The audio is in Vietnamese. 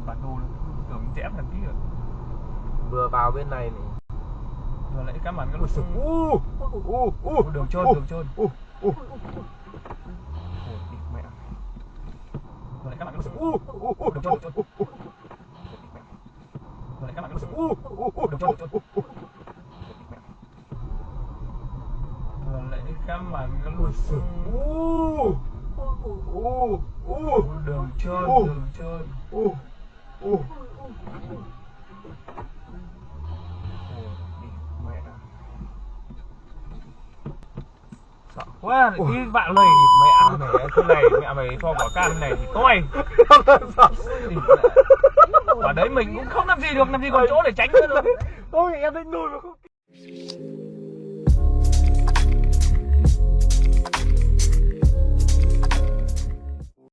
bản đồ tưởng rẽ thằng tí rồi. Vừa vào bên này này. Vừa lại cắm bản cái lối đường trơn mẹ. Vừa lại cắm bản cái đường trơn. Vừa lại cắm bản cái đường trơn. Vừa lại cắm bản cái đường trơn. Sợ quá, đi vạn lầy mẹ mày cái này mẹ mày cho quả cam này thì toi. Ở đấy mình cũng không làm gì được, làm gì còn chỗ để tránh nữa đâu. Ôi em đánh lùi mà không.